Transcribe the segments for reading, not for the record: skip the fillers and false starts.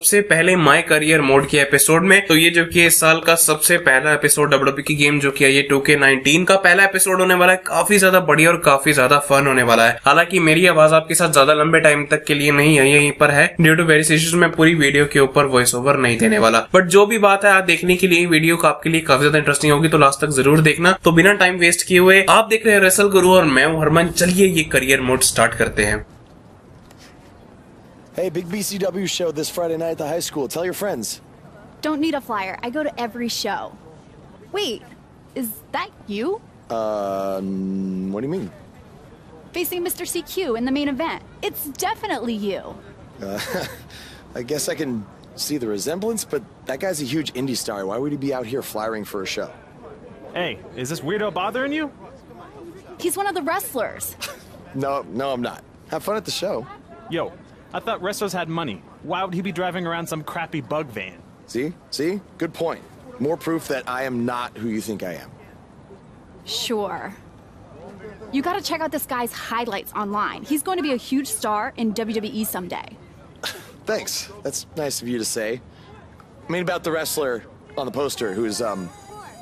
सबसे पहले my career mode के एपिसोड में। तो ये जो कि इस साल का सबसे पहला एपिसोड WWE की गेम जो कि है ये 2K19 का पहला एपिसोड होने वाला है। काफी ज्यादा बढ़िया और काफी ज्यादा फन होने वाला है। हालांकि मेरी आवाज आपके साथ ज्यादा लंबे टाइम तक के लिए नहीं है, यहीं पर है ड्यू टू वेरियस इश्यूज में पूरी वीडियो के ऊपर वॉइस ओवर नहीं देने वाला। बट जो भी बात है आप देखने के लिए वीडियो को आपके लिए काफी ज्यादा इंटरेस्टिंग होगी, तो लास्ट तक जरूर देखना। तो बिना टाइम वेस्ट किए हुए आप देख रहे हैं रेसल गुरु और मैं हूं हरमन। चलिए ये करियर मोड स्टार्ट करते हैं। Hey, big BCW show this Friday night at the high school. Tell your friends. Don't need a flyer. I go to every show. Wait, is that you? What do you mean? Facing Mr. CQ in the main event. It's definitely you. I guess I can see the resemblance, but that guy's a huge indie star. Why would he be out here flyering for a show? Hey, is this weirdo bothering you? He's one of the wrestlers. No, I'm not. Have fun at the show. Yo, I thought wrestlers had money. Why would he be driving around some crappy bug van? See? Good point. More proof that I am not who you think I am. Sure. You gotta check out this guy's highlights online. He's going to be a huge star in WWE someday. Thanks. That's nice of you to say. I mean about the wrestler on the poster who's,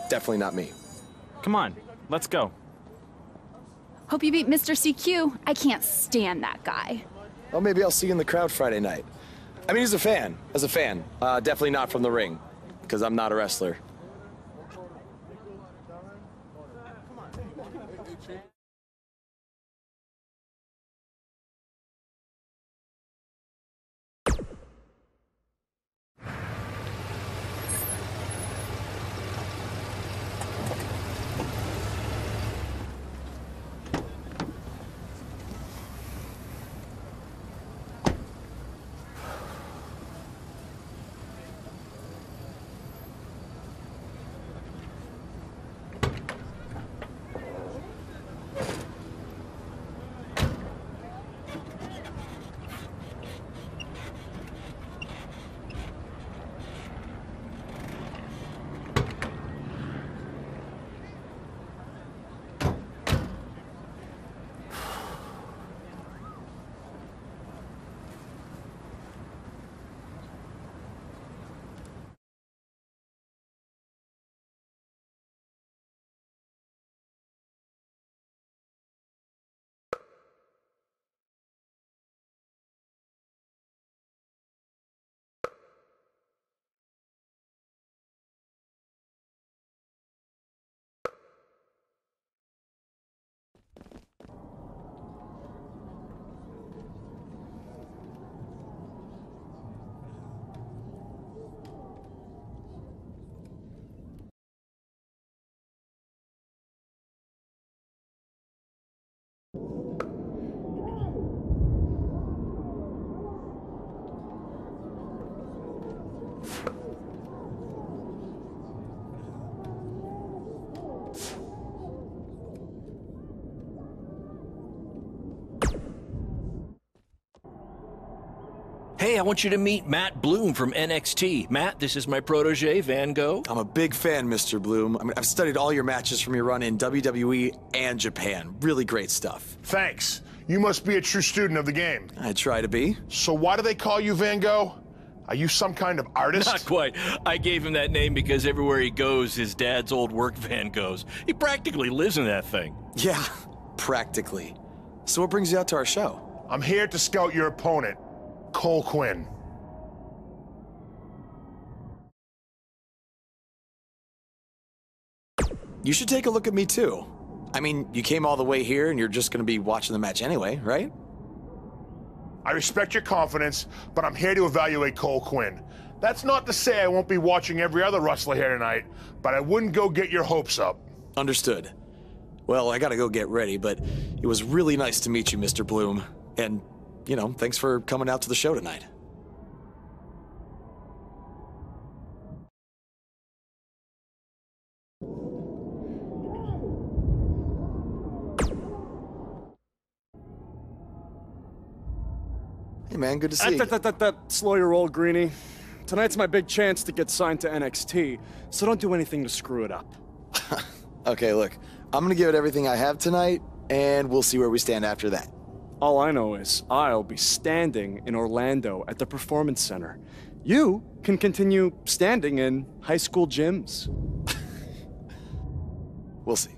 definitely not me. Come on, let's go. Hope you beat Mr. CQ. I can't stand that guy. Well, maybe I'll see you in the crowd Friday night. I mean, as a fan. Definitely not from the ring, because I'm not a wrestler. Hey, I want you to meet Matt Bloom from NXT. Matt, this is my protege, Van Gogh. I'm a big fan, Mr. Bloom. I mean, I've studied all your matches from your run in WWE and Japan. Really great stuff. Thanks. You must be a true student of the game. I try to be. So why do they call you Van Gogh? Are you some kind of artist? Not quite. I gave him that name because everywhere he goes, his dad's old work van goes. He practically lives in that thing. Yeah, practically. So what brings you out to our show? I'm here to scout your opponent, Cole Quinn. You should take a look at me too. I mean, you came all the way here and you're just gonna be watching the match anyway, right? I respect your confidence, but I'm here to evaluate Cole Quinn. That's not to say I won't be watching every other wrestler here tonight, but I wouldn't go get your hopes up. Understood. Well, I gotta go get ready, but it was really nice to meet you, Mr. Bloom. And, you know, thanks for coming out to the show tonight. Hey man, good to see you. Slow your roll, Greenie. Tonight's my big chance to get signed to NXT, so don't do anything to screw it up. Okay, look, I'm gonna give it everything I have tonight, and we'll see where we stand after that. All I know is I'll be standing in Orlando at the Performance Center. You can continue standing in high school gyms. We'll see.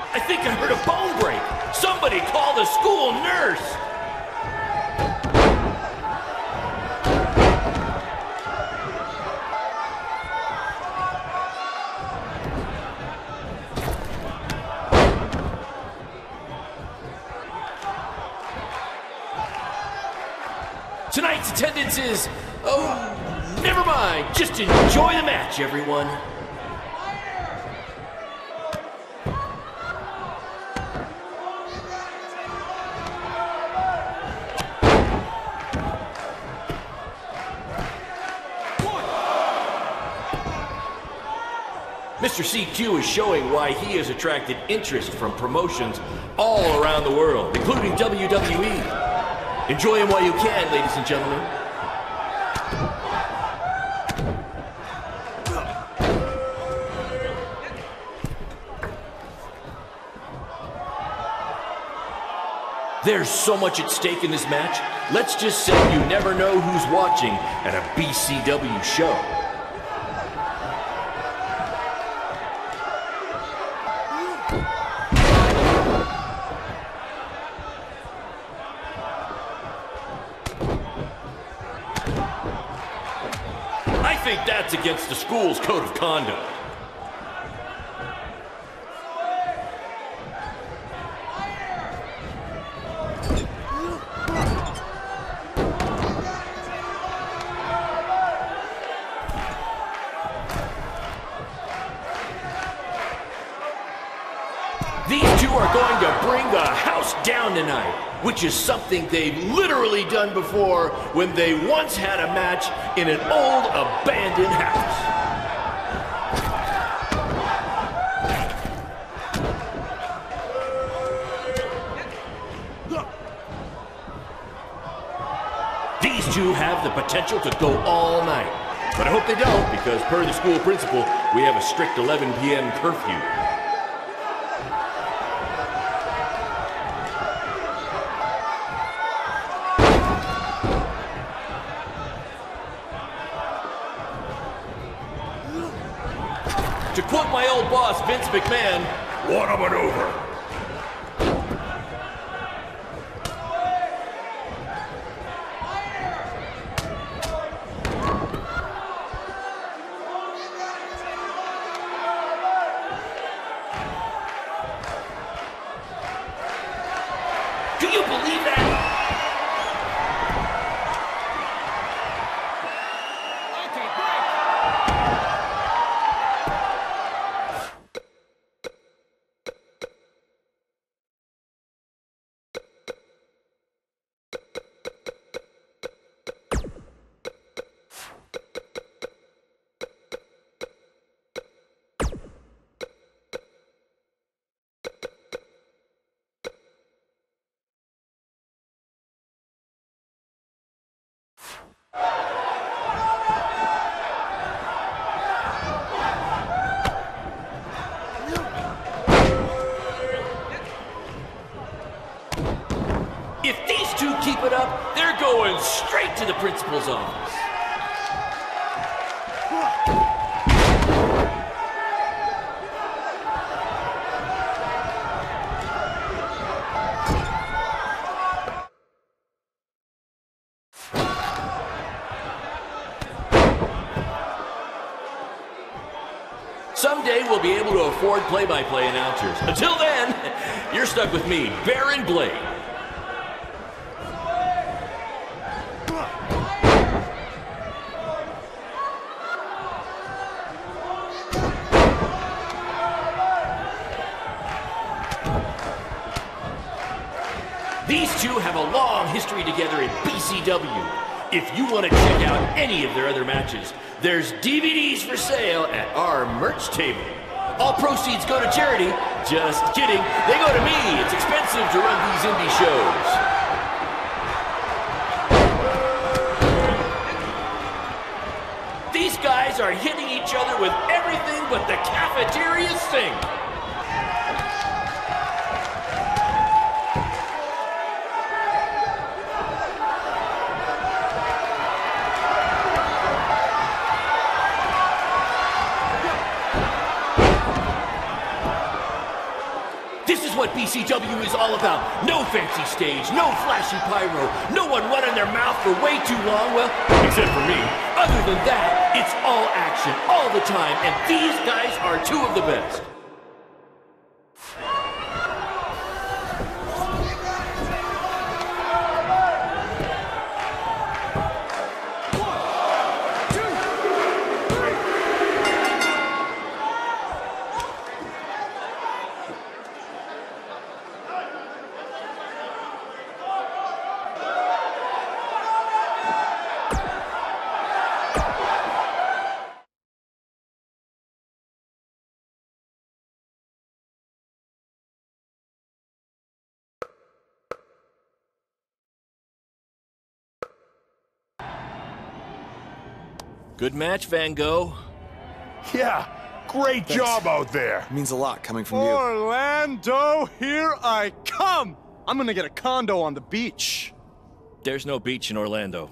I think I heard a bone break. Somebody call the school nurse. Tonight's attendance is, oh, never mind. Just enjoy the match, everyone. Mr. CQ is showing why he has attracted interest from promotions all around the world, including WWE. Enjoy him while you can, ladies and gentlemen. There's so much at stake in this match. Let's just say you never know who's watching at a BCW show. I think that's against the school's code of conduct. These two are going to bring the house down tonight, which is something they've literally done before when they once had a match in an old abandoned house. These two have the potential to go all night, but I hope they don't, because per the school principal, we have a strict 11 p.m. curfew. To quote my old boss, Vince McMahon, what a maneuver. Do you believe that? it up, they're going straight to the principal's office. Someday we'll be able to afford play-by-play announcers. Until then, you're stuck with me, Baron Blade. These two have a long history together in BCW. If you want to check out any of their other matches, there's DVDs for sale at our merch table. All proceeds go to charity. Just kidding. They go to me. It's expensive to run these indie shows. These guys are hitting each other with everything but the cafeteria sink. What BCW is all about. No fancy stage, no flashy pyro, no one running their mouth for way too long, well, except for me. Other than that, it's all action, all the time, and these guys are two of the best. Good match, Van Gogh. Yeah, great job out there. It means a lot coming from you. Orlando, here I come! I'm gonna get a condo on the beach. There's no beach in Orlando.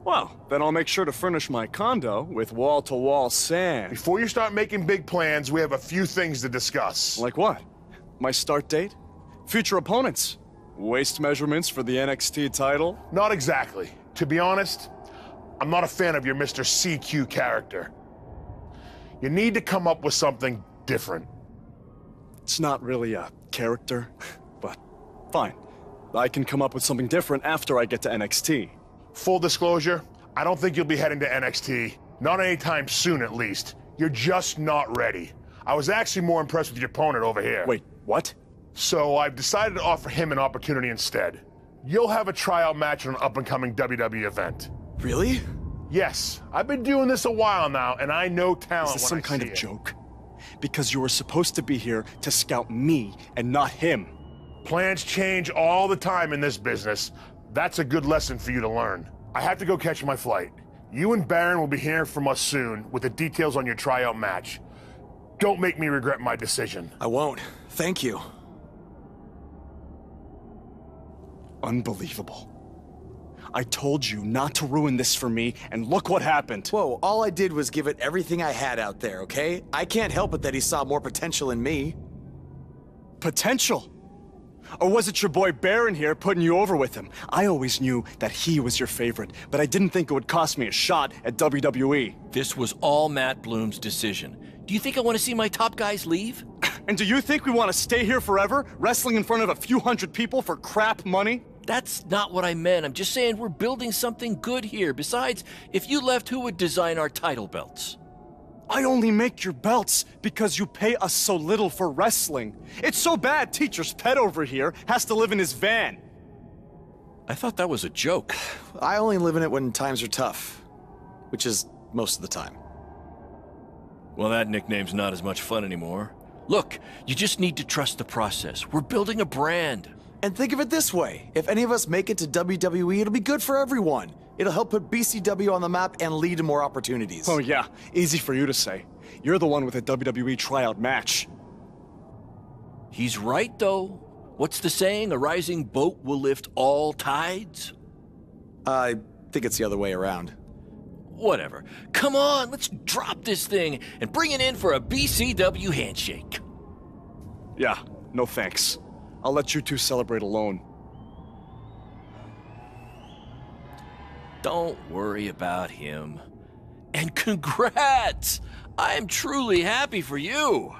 Well, then I'll make sure to furnish my condo with wall-to-wall sand. Before you start making big plans, we have a few things to discuss. Like what? My start date? Future opponents? Waist measurements for the NXT title? Not exactly. To be honest, I'm not a fan of your Mr. CQ character. You need to come up with something different. It's not really a character, but fine. I can come up with something different after I get to NXT. Full disclosure, I don't think you'll be heading to NXT. Not anytime soon, at least. You're just not ready. I was actually more impressed with your opponent over here. Wait, what? So I've decided to offer him an opportunity instead. You'll have a tryout match on an up-and-coming WWE event. Really? Yes, I've been doing this a while now, and I know talent. Is this some kind of joke? Because you were supposed to be here to scout me and not him. Plans change all the time in this business. That's a good lesson for you to learn. I have to go catch my flight. You and Baron will be hearing from us soon with the details on your tryout match. Don't make me regret my decision. I won't. Thank you. Unbelievable. I told you not to ruin this for me, and look what happened. Whoa, all I did was give it everything I had out there, okay? I can't help it that he saw more potential in me. Potential? Or was it your boy Baron here putting you over with him? I always knew that he was your favorite, but I didn't think it would cost me a shot at WWE. This was all Matt Bloom's decision. Do you think I want to see my top guys leave? And do you think we want to stay here forever, wrestling in front of a few hundred people for crap money? That's not what I meant. I'm just saying we're building something good here. Besides, if you left, who would design our title belts? I only make your belts because you pay us so little for wrestling. It's so bad Teacher's pet over here has to live in his van. I thought that was a joke. I only live in it when times are tough, which is most of the time. Well, that nickname's not as much fun anymore. Look, you just need to trust the process. We're building a brand. And think of it this way. If any of us make it to WWE, it'll be good for everyone. It'll help put BCW on the map and lead to more opportunities. Oh yeah, easy for you to say. You're the one with a WWE tryout match. He's right, though. What's the saying? A rising boat will lift all tides? I think it's the other way around. Whatever. Come on, let's drop this thing and bring it in for a BCW handshake. Yeah, no thanks. I'll let you two celebrate alone. Don't worry about him. And congrats! I am truly happy for you.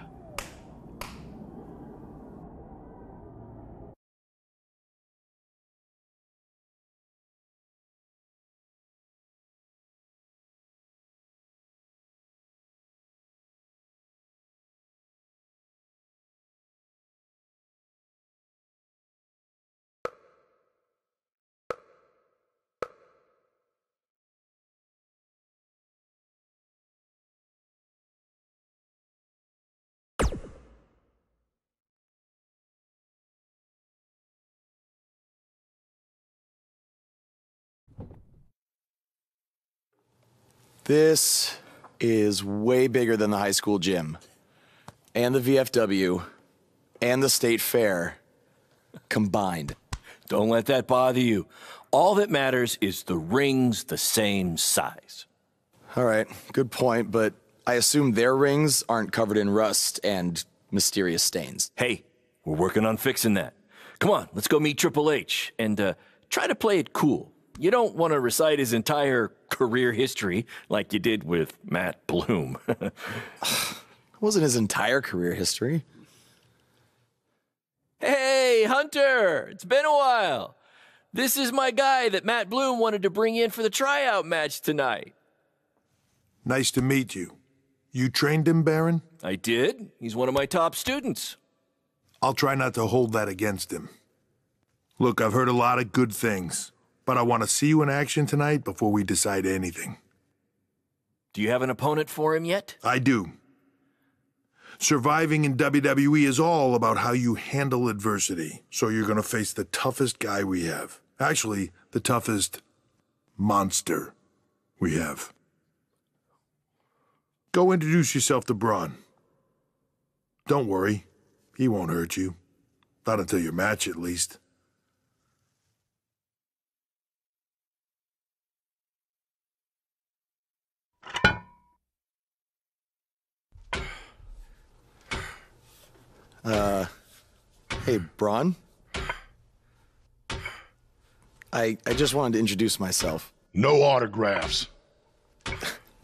This is way bigger than the high school gym, and the VFW, and the state fair combined. Don't let that bother you. All that matters is the ring's the same size. All right, good point, but I assume their rings aren't covered in rust and mysterious stains. Hey, we're working on fixing that. Come on, let's go meet Triple H and try to play it cool. You don't want to recite his entire career history like you did with Matt Bloom. It wasn't his entire career history. Hey, Hunter! It's been a while. This is my guy that Matt Bloom wanted to bring in for the tryout match tonight. Nice to meet you. You trained him, Baron? I did. He's one of my top students. I'll try not to hold that against him. Look, I've heard a lot of good things, but I want to see you in action tonight before we decide anything. Do you have an opponent for him yet? I do. Surviving in WWE is all about how you handle adversity, so you're going to face the toughest guy we have. Actually, the toughest monster we have. Go introduce yourself to Braun. Don't worry, he won't hurt you. Not until your match, at least. Hey, Braun? I just wanted to introduce myself. No autographs.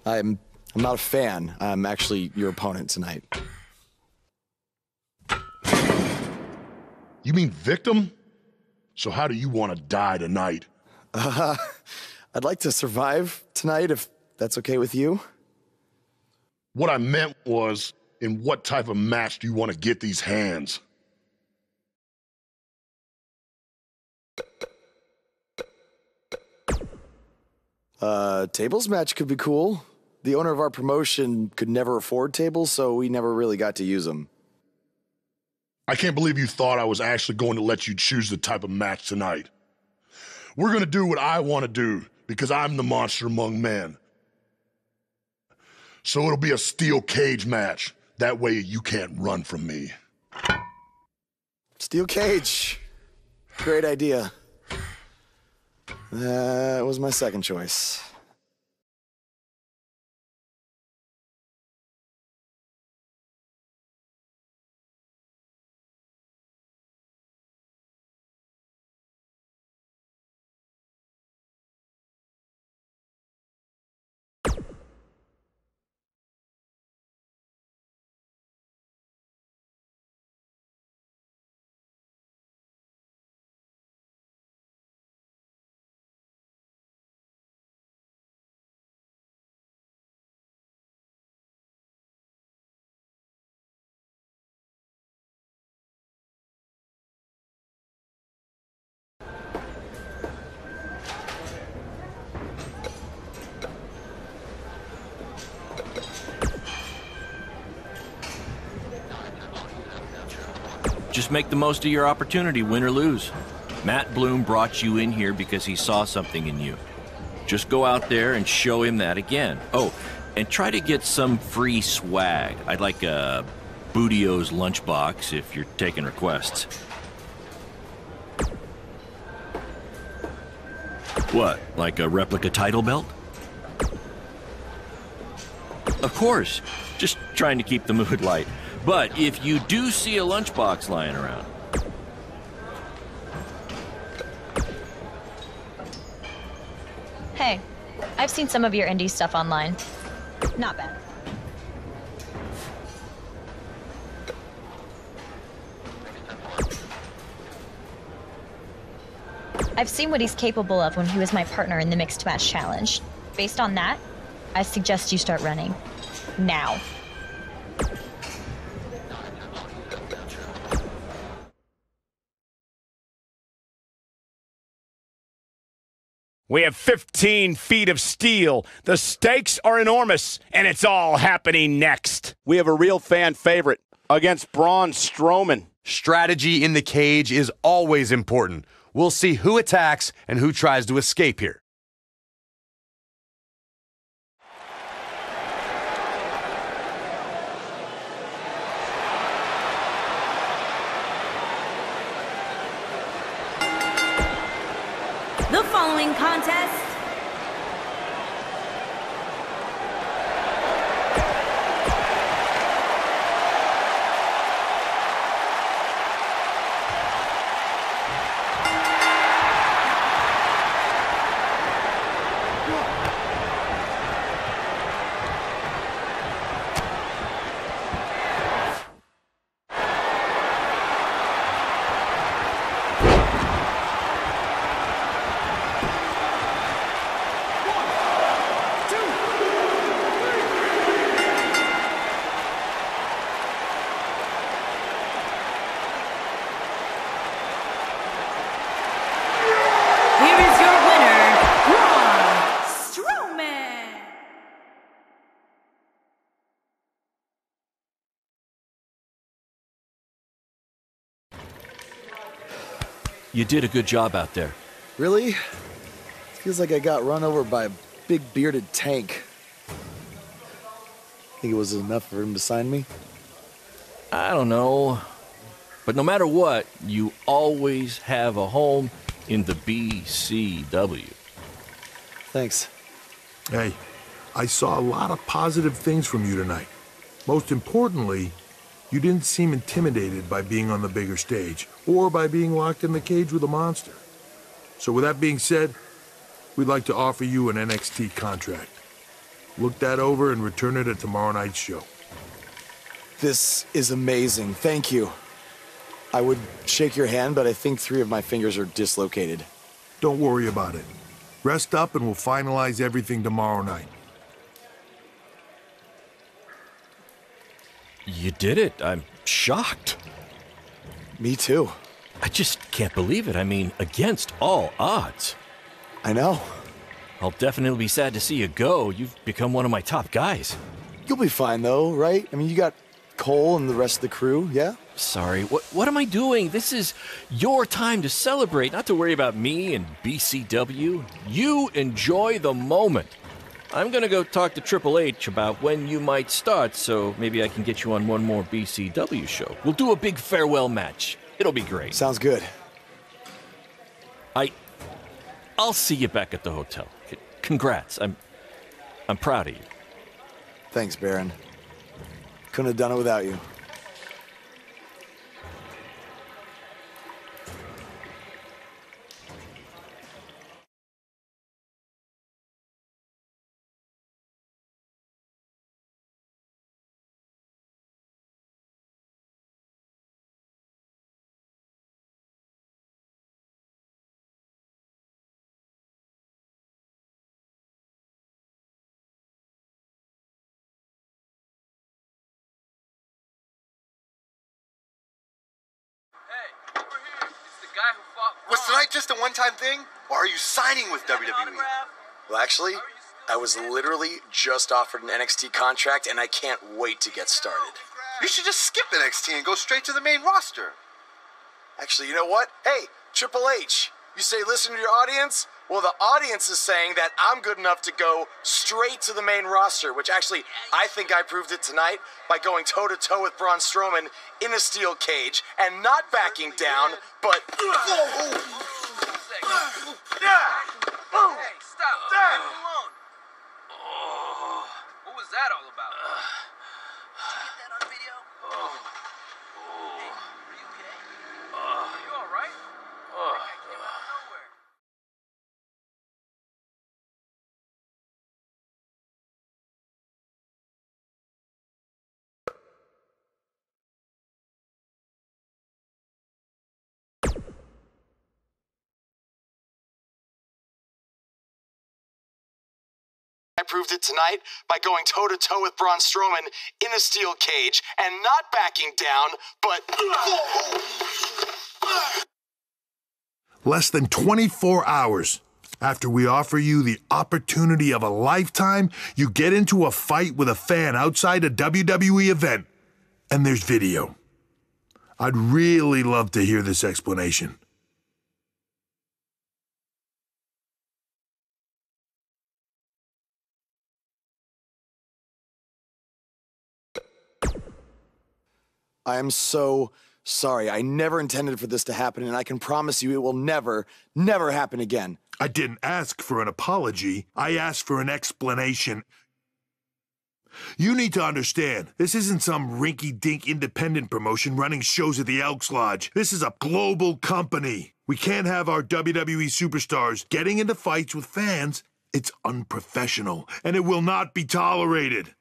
I'm not a fan. I'm actually your opponent tonight. You mean victim? So how do you want to die tonight? I'd like to survive tonight, if that's okay with you. What I meant was, in what type of match do you want to get these hands? Tables match could be cool. The owner of our promotion could never afford tables, so we never really got to use them. I can't believe you thought I was actually going to let you choose the type of match tonight. We're going to do what I want to do, because I'm the monster among men. So it'll be a steel cage match. That way you can't run from me. Steel cage. Great idea. That was my second choice. Just make the most of your opportunity, win or lose. Matt Bloom brought you in here because he saw something in you. Just go out there and show him that again. Oh, and try to get some free swag. I'd like a Bootio's lunchbox if you're taking requests. What, like a replica title belt? Of course, just trying to keep the mood light. But if you do see a lunchbox lying around... Hey, I've seen some of your indie stuff online. Not bad. I've seen what he's capable of when he was my partner in the Mixed Match Challenge. Based on that, I suggest you start running. Now. We have 15 feet of steel. The stakes are enormous, and it's all happening next. We have a real fan favorite against Braun Strowman. Strategy in the cage is always important. We'll see who attacks and who tries to escape here. The following contest You did a good job out there. Really? Feels like I got run over by a big bearded tank. Think it was enough for him to sign me? I don't know. But no matter what, you always have a home in the BCW. Thanks. Hey, I saw a lot of positive things from you tonight. Most importantly, you didn't seem intimidated by being on the bigger stage or by being locked in the cage with a monster. So with that being said, we'd like to offer you an NXT contract. Look that over and return it at tomorrow night's show. This is amazing. Thank you. I would shake your hand, but I think 3 of my fingers are dislocated. Don't worry about it. Rest up and we'll finalize everything tomorrow night. You did it. I'm shocked. Me too. I just can't believe it. I mean, against all odds. I know. I'll definitely be sad to see you go. You've become one of my top guys. You'll be fine though, right? I mean, you got Cole and the rest of the crew, yeah? Sorry, what am I doing? This is your time to celebrate, not to worry about me and BCW. You enjoy the moment. I'm gonna go talk to Triple H about when you might start, so maybe I can get you on one more BCW show. We'll do a big farewell match. It'll be great. Sounds good. I'll see you back at the hotel. Congrats. I'm proud of you. Thanks, Baron. Couldn't have done it without you. Was tonight just a one-time thing, or are you signing with WWE? Well, actually, I was literally just offered an NXT contract, and I can't wait to get started. You should just skip NXT and go straight to the main roster. Actually, you know what? Hey, Triple H, you say listen to your audience? Well, the audience is saying that I'm good enough to go straight to the main roster, which actually, I think I proved it tonight by going toe-to-toe with Braun Strowman in a steel cage and not backing down, but... me alone. Oh, what was that all about? Did you get that on video? Hey, are you okay? Are you all right? That came out of nowhere. I proved it tonight by going toe-to-toe with Braun Strowman in a steel cage and not backing down, but... Less than 24 hours after we offer you the opportunity of a lifetime, you get into a fight with a fan outside a WWE event, and there's video. I'd really love to hear this explanation. I am so sorry. I never intended for this to happen, and I can promise you it will never, never happen again. I didn't ask for an apology. I asked for an explanation. You need to understand, this isn't some rinky-dink independent promotion running shows at the Elks Lodge. This is a global company. We can't have our WWE superstars getting into fights with fans. It's unprofessional, and it will not be tolerated.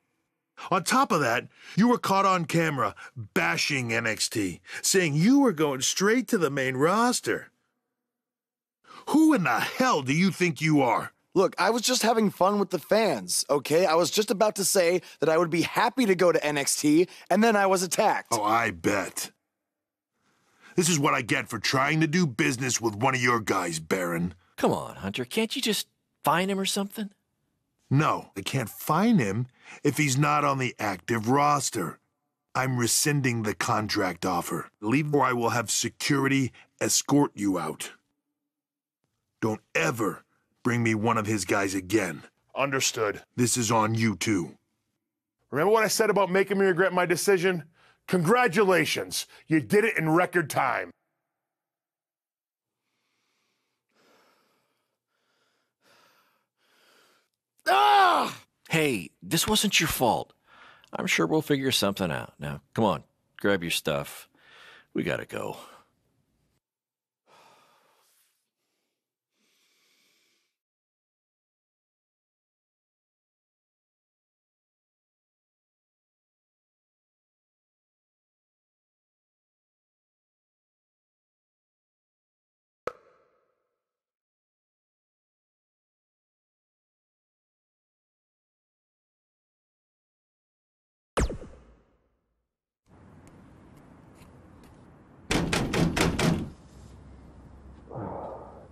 On top of that, you were caught on camera bashing NXT, saying you were going straight to the main roster. Who in the hell do you think you are? Look, I was just having fun with the fans, okay? I was just about to say that I would be happy to go to NXT, and then I was attacked. Oh, I bet. This is what I get for trying to do business with one of your guys, Baron. Come on, Hunter. Can't you just fine him or something? No, I can't fine him if he's not on the active roster. I'm rescinding the contract offer. Leave or I will have security escort you out. Don't ever bring me one of his guys again. Understood. This is on you, too. Remember what I said about making me regret my decision? Congratulations. You did it in record time. Ah! Hey, this wasn't your fault. I'm sure we'll figure something out. Now, come on, grab your stuff. We gotta go.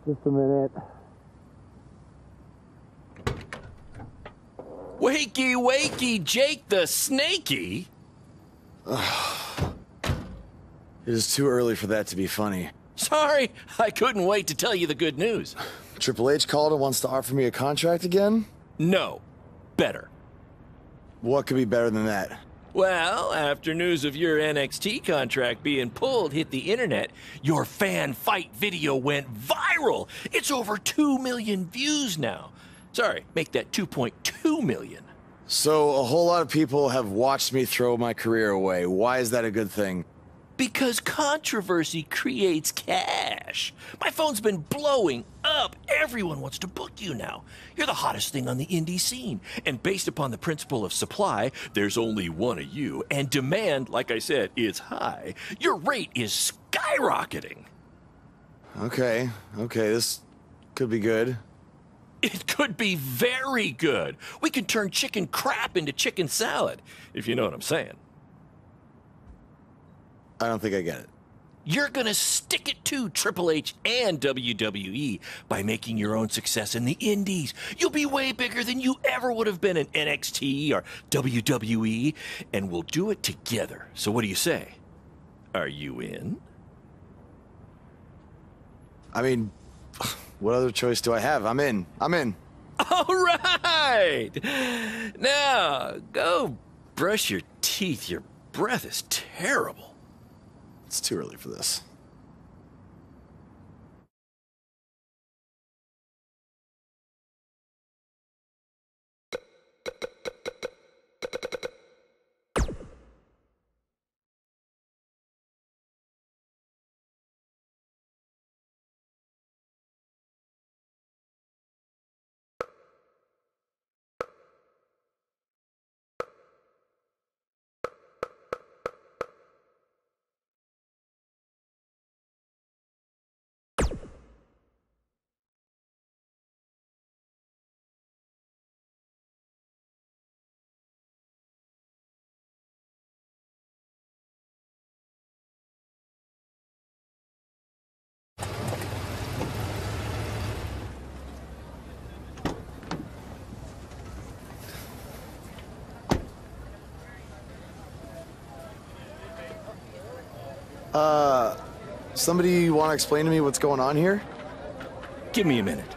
Just a minute. Wakey, wakey, Jake the Snakey! It is too early for that to be funny. Sorry, I couldn't wait to tell you the good news. Triple H called and wants to offer me a contract again? No. Better. What could be better than that? Well, after news of your NXT contract being pulled hit the internet, your fan fight video went viral. It's over 2 million views now. Sorry, make that 2.2 million. So a whole lot of people have watched me throw my career away. Why is that a good thing? Because controversy creates cash. My phone's been blowing up. Everyone wants to book you now. You're the hottest thing on the indie scene. And based upon the principle of supply, there's only one of you. And demand, like I said, is high. Your rate is skyrocketing. Okay, this could be good. It could be very good. We can turn chicken crap into chicken salad, if you know what I'm saying. I don't think I get it. You're gonna stick it to Triple H and WWE by making your own success in the indies. You'll be way bigger than you ever would have been in NXT or WWE, and we'll do it together. So what do you say? Are you in? I mean, what other choice do I have? I'm in. All right! Now, go brush your teeth. Your breath is terrible. It's too early for this. Somebody want to explain to me what's going on here? Give me a minute.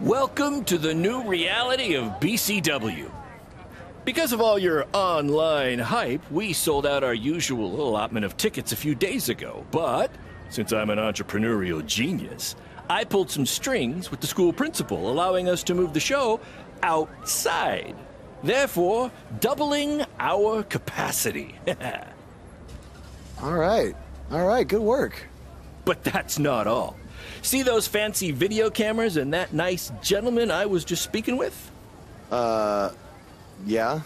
Welcome to the new reality of BCW. Because of all your online hype, we sold out our usual allotment of tickets a few days ago. But since I'm an entrepreneurial genius, I pulled some strings with the school principal, allowing us to move the show outside, therefore doubling our capacity. All right, good work. But that's not all. See those fancy video cameras and that nice gentleman I was just speaking with? Yeah?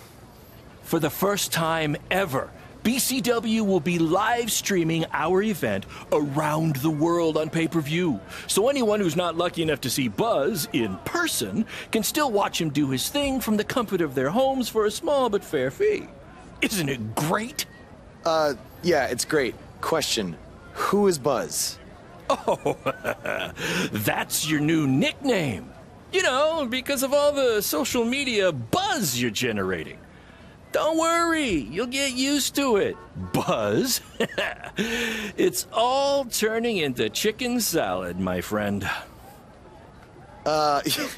For the first time ever, BCW will be live streaming our event around the world on pay-per-view. So anyone who's not lucky enough to see Buzz in person can still watch him do his thing from the comfort of their homes for a small but fair fee. Isn't it great? Yeah, it's great. Question, who is Buzz? Oh, that's your new nickname. You know, because of all the social media buzz you're generating. Don't worry, you'll get used to it. Buzz? It's all turning into chicken salad, my friend.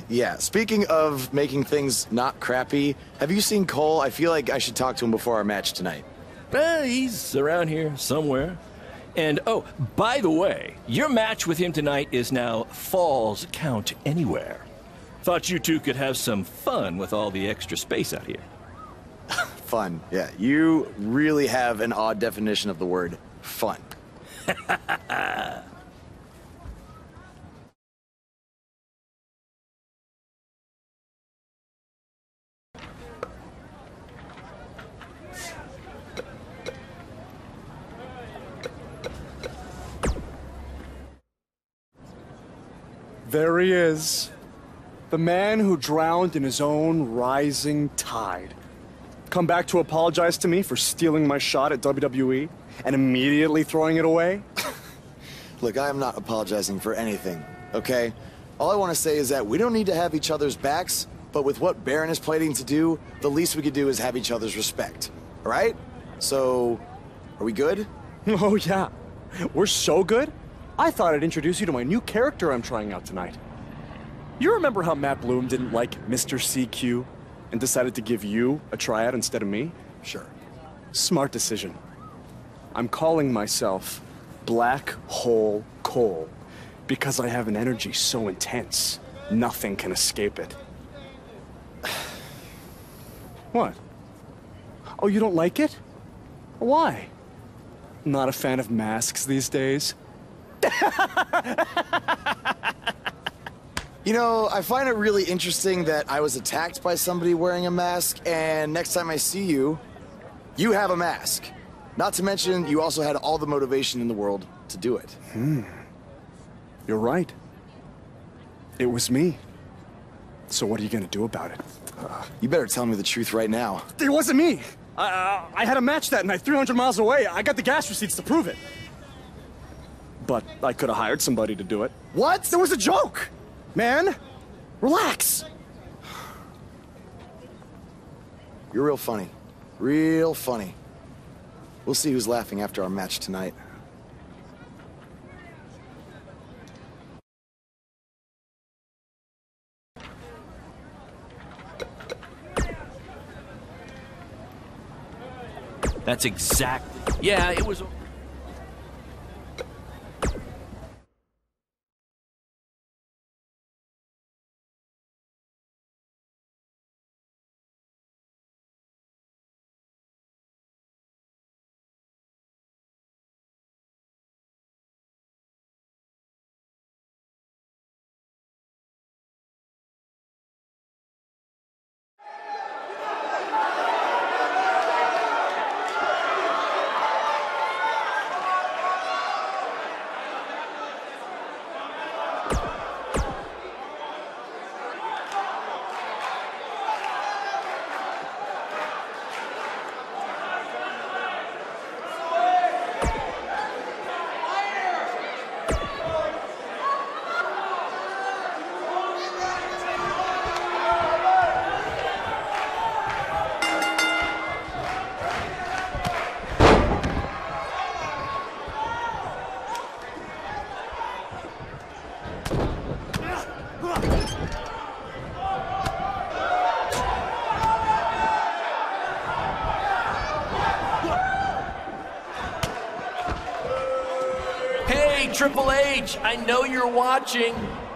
Yeah, speaking of making things not crappy, have you seen Cole? I feel like I should talk to him before our match tonight. He's around here somewhere. And, oh, by the way, your match with him tonight is now Falls Count Anywhere. Thought you two could have some fun with all the extra space out here. Fun, yeah. You really have an odd definition of the word fun. There he is. The man who drowned in his own rising tide. Come back to apologize to me for stealing my shot at WWE and immediately throwing it away? Look, I am not apologizing for anything, okay? All I want to say is that we don't need to have each other's backs, but with what Baron is planning to do, the least we could do is have each other's respect, all right? So, are we good? Oh, yeah. We're so good? I thought I'd introduce you to my new character I'm trying out tonight. You remember how Matt Bloom didn't like Mr. CQ and decided to give you a tryout instead of me? Sure. Smart decision. I'm calling myself Black Hole Cole because I have an energy so intense, nothing can escape it. What? Oh, you don't like it? Why? Not a fan of masks these days? You know, I find it really interesting that I was attacked by somebody wearing a mask, and next time I see you, you have a mask. Not to mention, you also had all the motivation in the world to do it. You're right. It was me. So what are you gonna do about it? You better tell me the truth right now. It wasn't me! I had a match that night 300 miles away. I got the gas receipts to prove it. But I could have hired somebody to do it. What? There was a joke! Man, relax. You're real funny. Real funny. We'll see who's laughing after our match tonight. That's exactly... Yeah, it was... Hey, Triple H, I know you're watching.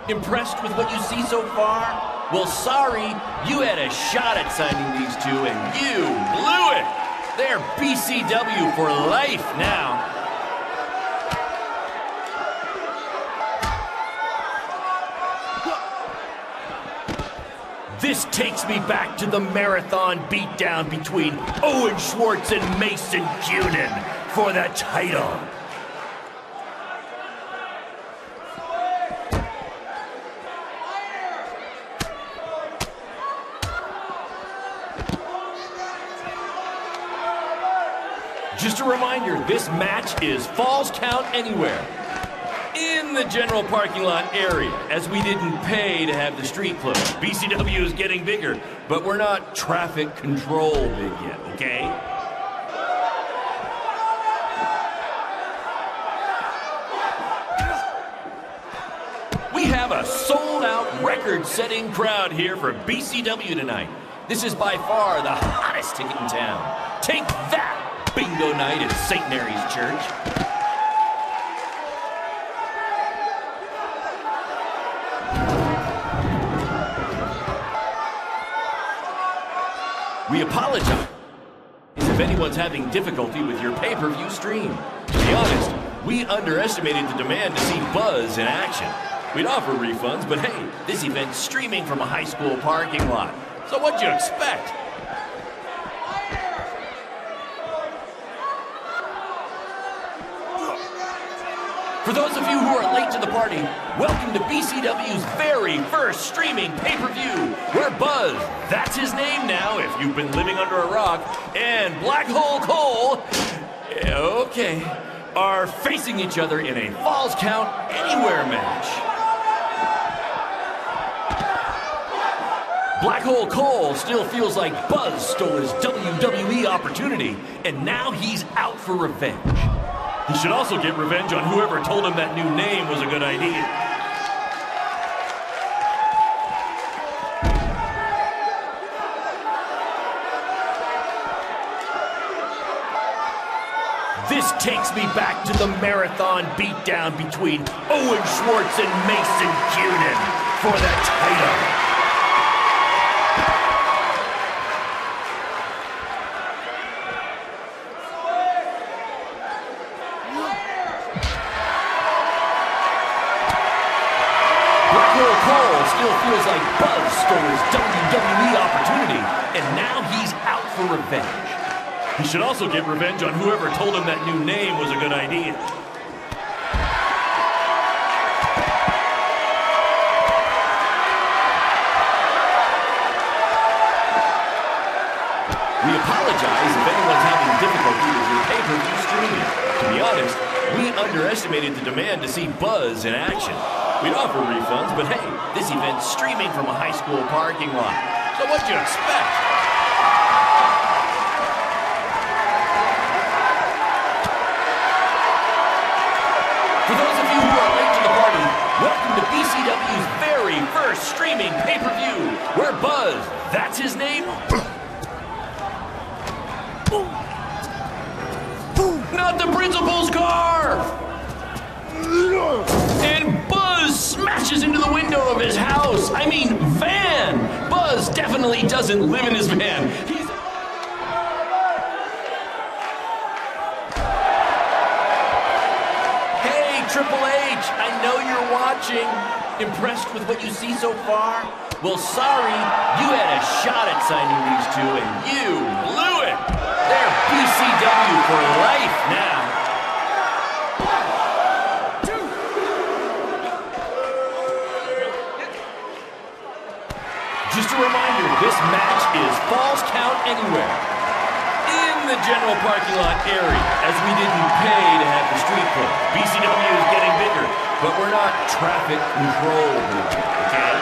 Impressed with what you see so far? Well, sorry, you had a shot at signing these two and you blew it. They're BCW for life now. This takes me back to the marathon beatdown between Owen Schwartz and Mason Cunin for the title. Just a reminder, this match is Falls Count Anywhere in the general parking lot area, as we didn't pay to have the street closed. BCW is getting bigger, but we're not traffic control big yet, okay? We have a sold-out, record-setting crowd here for BCW tonight. This is by far the hottest ticket in town. Take that! Bingo night at St. Mary's Church. We apologize if anyone's having difficulty with your pay-per-view stream. To be honest, we underestimated the demand to see Buzz in action. We'd offer refunds, but hey, this event's streaming from a high school parking lot. So what'd you expect? For those of you who are late to the party, welcome to BCW's very first streaming pay-per-view, where Buzz, that's his name now if you've been living under a rock, and Black Hole Cole, okay, are facing each other in a Falls Count Anywhere match. Black Hole Cole still feels like Buzz stole his WWE opportunity, and now he's out for revenge. He should also get revenge on whoever told him that new name was a good idea. This takes me back to the marathon beatdown between Owen Schwartz and Mason Cunin for the title. Feels like Buzz stole his WWE opportunity, and now he's out for revenge. He should also get revenge on whoever told him that new name was a good idea. We apologize if anyone's having difficulty with your pay-per-view streaming. To be honest, we underestimated the demand to see Buzz in action. We'd offer refunds, but hey, this event's streaming from a high school parking lot. So what'd you expect? For those of you who are late to the party, welcome to BCW's very first streaming pay-per-view, where Buzz, that's his name? Not the principal's car! And Buzz smashes into the window of his house. I mean, van. Buzz definitely doesn't live in his van. He's... Hey, Triple H, I know you're watching. Impressed with what you see so far? Well, sorry, you had a shot at signing these two and you blew it. They're BCW for life now. Just a reminder, this match is Falls Count Anywhere in the general parking lot area, as we didn't pay to have the street closed. BCW is getting bigger, but we're not traffic control, okay?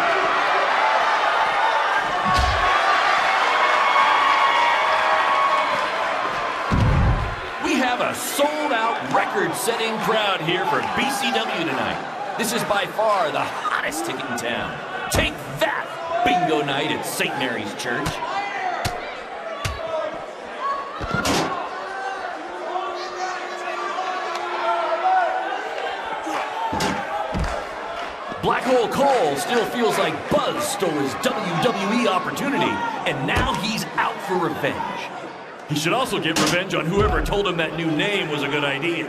We have a sold-out, record-setting crowd here for BCW tonight. This is by far the hottest ticket in town. Take that! Bingo night at St. Mary's Church. Black Hole Cole still feels like Buzz stole his WWE opportunity, and now he's out for revenge. He should also get revenge on whoever told him that new name was a good idea.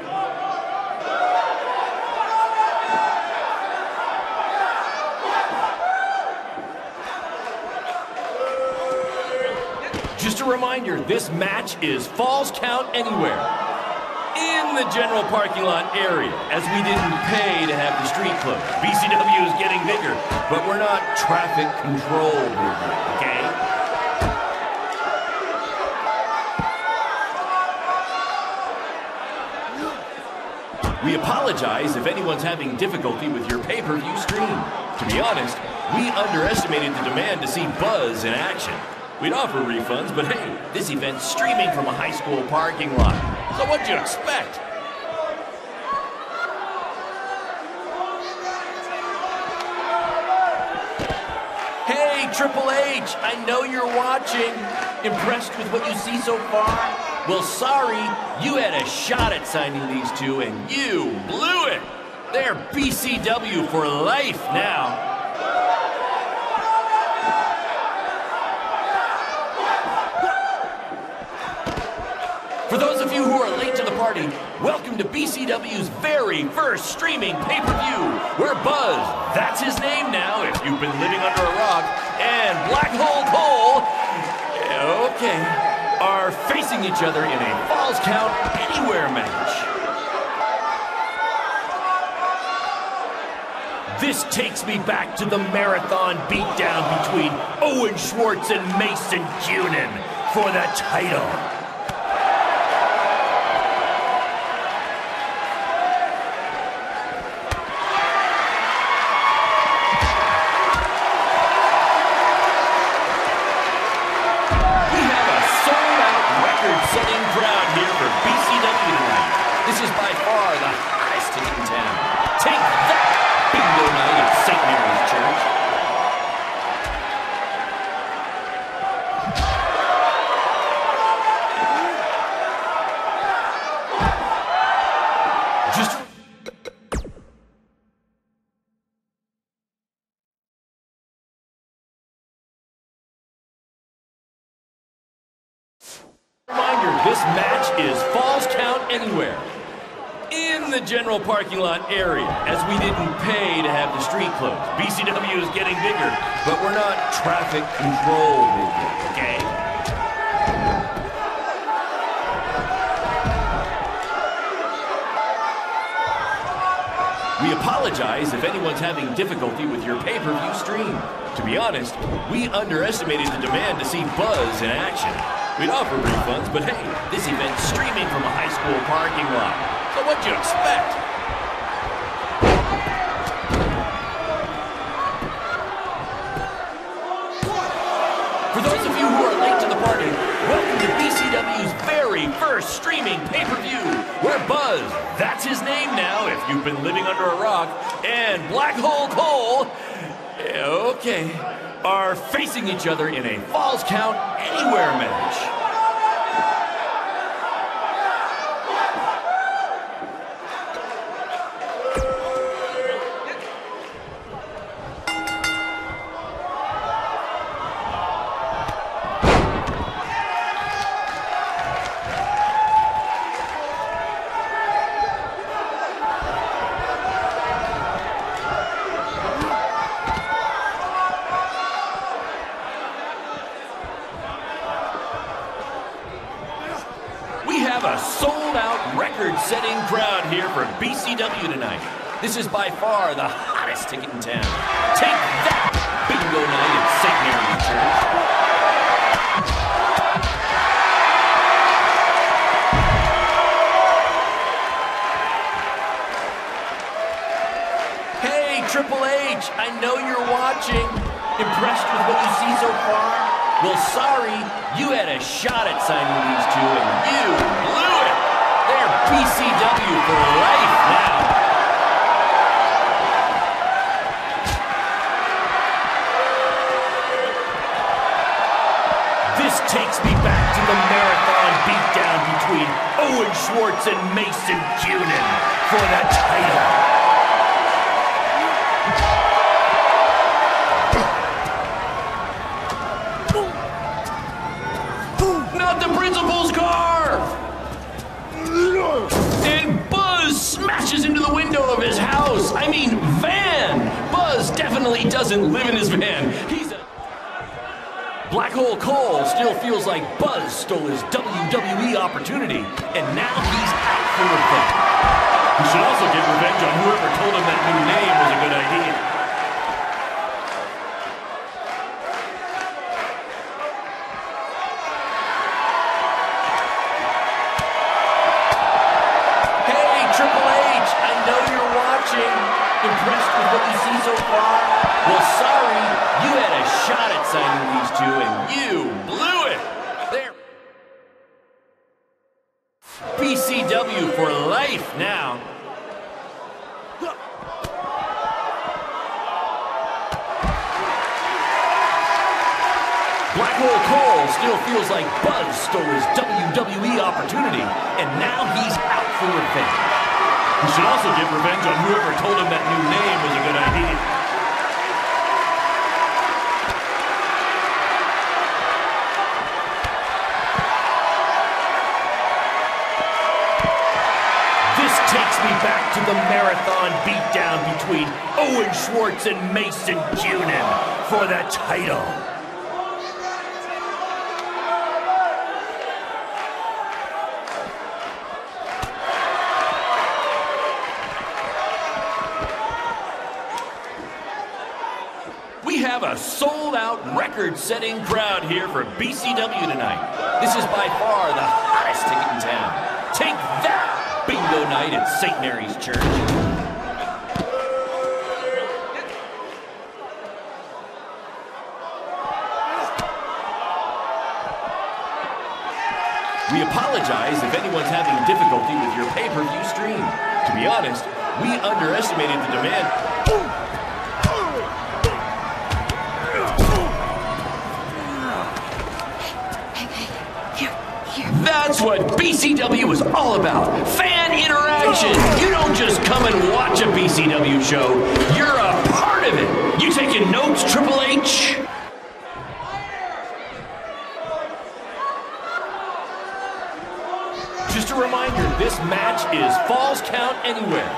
Just a reminder, this match is Falls Count Anywhere in the general parking lot area, as we didn't pay to have the street closed. BCW is getting bigger, but we're not traffic controlled, okay? We apologize if anyone's having difficulty with your pay-per-view stream. To be honest, we underestimated the demand to see Buzz in action. We'd offer refunds, but hey, this event's streaming from a high school parking lot. So what'd you expect? Hey, Triple H, I know you're watching. Impressed with what you see so far? Well, sorry, you had a shot at signing these two, and you blew it. They're BCW for life now. For those of you who are late to the party, welcome to BCW's very first streaming pay-per-view, where Buzz, that's his name now if you've been living under a rock, and Black Hole Cole, okay, are facing each other in a Falls Count Anywhere match. This takes me back to the marathon beatdown between Owen Schwartz and Mason Cunin for the title. This is by far the hottest ticket in town. Take that, bingo night at St. Mary's Church. Just reminder, this match is Falls Count Anywhere in the general parking lot area, as we didn't pay to have the street closed. BCW is getting bigger, but we're not traffic controlled, okay? We apologize if anyone's having difficulty with your pay-per-view stream. To be honest, we underestimated the demand to see Buzz in action. We'd offer refunds, but hey, this event's streaming from a high school parking lot. So what'd you expect? For those of you who are late to the party, welcome to BCW's very first streaming pay-per-view, where Buzz, that's his name now if you've been living under a rock, and Black Hole Cole, okay, are facing each other in a Falls Count Anywhere match. A sold-out, record-setting crowd here for BCW tonight. This is by far the hottest ticket in town. Take that, bingo night at St. Mary's Church. Hey, Triple H, I know you're watching. Impressed with what you see so far? Well, sorry, you had a shot at signing these two, and you blew it. They're BCW for life now. This takes me back to the marathon beatdown between Owen Schwartz and Mason Cunin for the title. window of his house. I mean, van. Buzz definitely doesn't live in his van. He's a... Black Hole Cole still feels like Buzz stole his WWE opportunity, and now he's out for revenge. He should also get revenge on whoever told him that new name was a good idea. Impressed with what you see so far? Well, sorry, you had a shot at signing these two, and you blew it. There. BCW for life now. Black Hole Cole still feels like Buzz stole his WWE opportunity, and now he's out for revenge. He should also get revenge on whoever told him that new name was a good idea. This takes me back to the marathon beatdown between Owen Schwartz and Mason Cunin for the title. We have a sold-out, record-setting crowd here for BCW tonight. This is by far the hottest ticket in town. Take that, bingo night at St. Mary's Church. We apologize if anyone's having difficulty with your pay-per-view stream. To be honest, we underestimated the demand. That's what BCW is all about. Fan interaction. You don't just come and watch a BCW show. You're a part of it. You taking notes, Triple H? Just a reminder, this match is Falls Count Anywhere.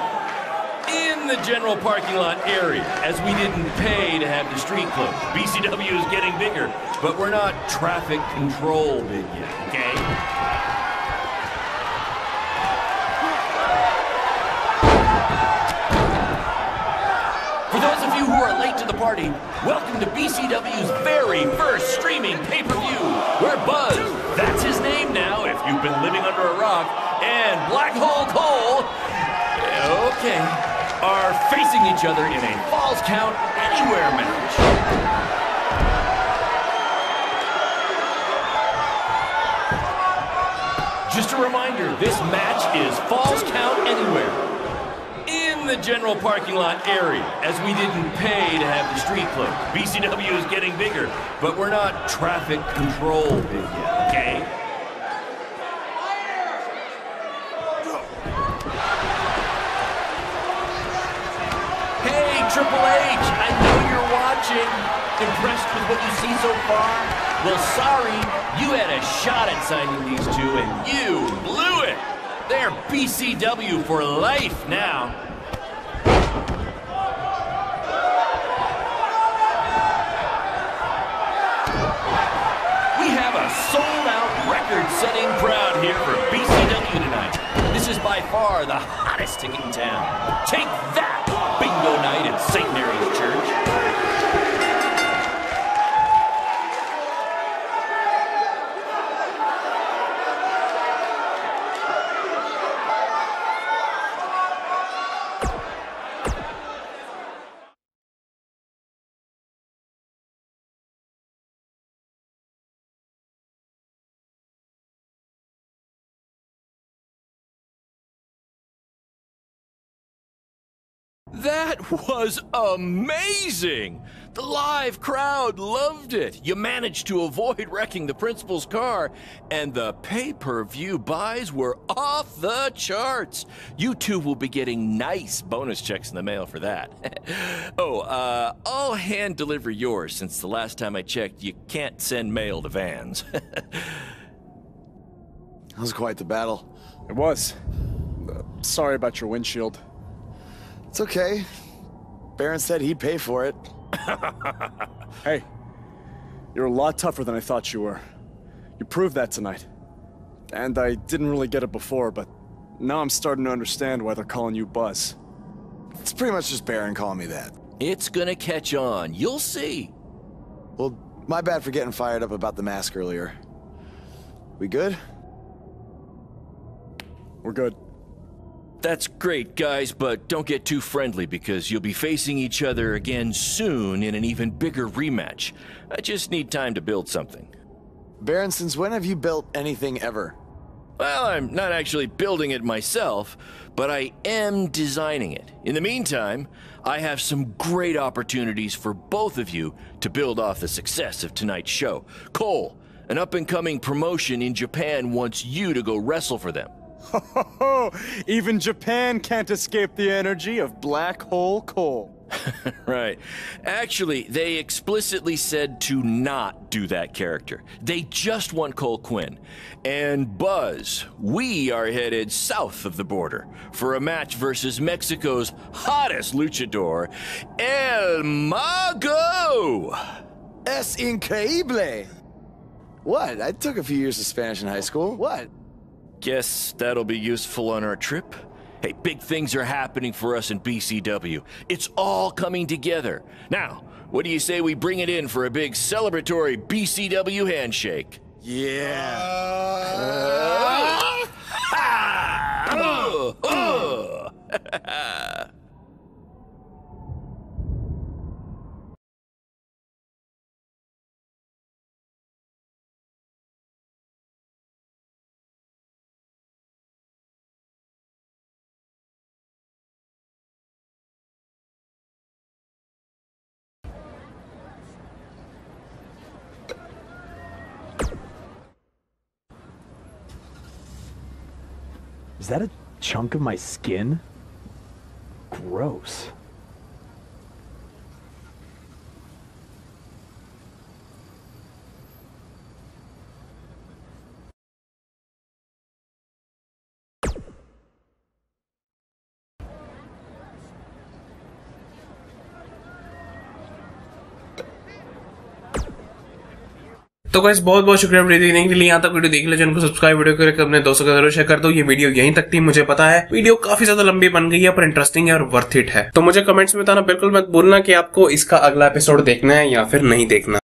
In the general parking lot area, as we didn't pay to have the street closed. BCW is getting bigger, but we're not traffic control big yet, okay? For those of you who are late to the party, welcome to BCW's very first streaming pay-per-view, where Buzz, that's his name now if you've been living under a rock, and Black Hole Cole, okay, are facing each other in a Falls Count Anywhere match. Just a reminder, this match is Falls Count Anywhere. In the general parking lot area, as we didn't pay to have the street closed. BCW is getting bigger, but we're not traffic control big yet, okay? Triple H, I know you're watching. Impressed with what you see so far? Well, sorry, you had a shot at signing these two, and you blew it. They're BCW for life now. We have a sold-out, record-setting crowd here for BCW tonight. This is by far the hottest ticket in town. Take that, bingo night at St. Mary's Church. That was amazing! The live crowd loved it. You managed to avoid wrecking the principal's car, and the pay-per-view buys were off the charts. You two will be getting nice bonus checks in the mail for that. I'll hand deliver yours, since the last time I checked, you can't send mail to vans. That was quite the battle. It was. Sorry about your windshield. It's okay. Baron said he'd pay for it. Hey, you're a lot tougher than I thought you were. You proved that tonight. And I didn't really get it before, but now I'm starting to understand why they're calling you Buzz. It's pretty much just Baron calling me that. It's gonna catch on. You'll see. Well, my bad for getting fired up about the mask earlier. We good? We're good. That's great, guys, but don't get too friendly because you'll be facing each other again soon in an even bigger rematch. I just need time to build something. Baron, since when have you built anything ever? Well, I'm not actually building it myself, but I am designing it. In the meantime, I have some great opportunities for both of you to build off the success of tonight's show. Cole, an up-and-coming promotion in Japan wants you to go wrestle for them. Ho ho ho! Even Japan can't escape the energy of Black Hole Cole. Right. Actually, they explicitly said to not do that character. They just want Cole Quinn. And Buzz, we are headed south of the border for a match versus Mexico's hottest luchador, El Mago! Es increíble! What? I took a few years of Spanish in high school. What? Guess that'll be useful on our trip. Hey, big things are happening for us in BCW. It's all coming together. Now, what do you say we bring it in for a big celebratory BCW handshake? Yeah. Is that a chunk of my skin? Gross. तो guys बहुत बहुत शुक्रिया video देखने के लिए। यहाँ तक video देख लो, चैनल को सब्सक्राइब, वीडियो करके अपने दोस्तों को जरूर शेयर कर दो। ये वीडियो यहीं तक थी, मुझे पता है वीडियो काफी ज्यादा लंबी बन गई है, पर इंटरेस्टिंग है और वर्थ इट है। तो मुझे कमेंट्स में बताना बिल्कुल मत भूलना कि आपको इसका अगला एपिसोड देखना है या फिर नहीं देखना।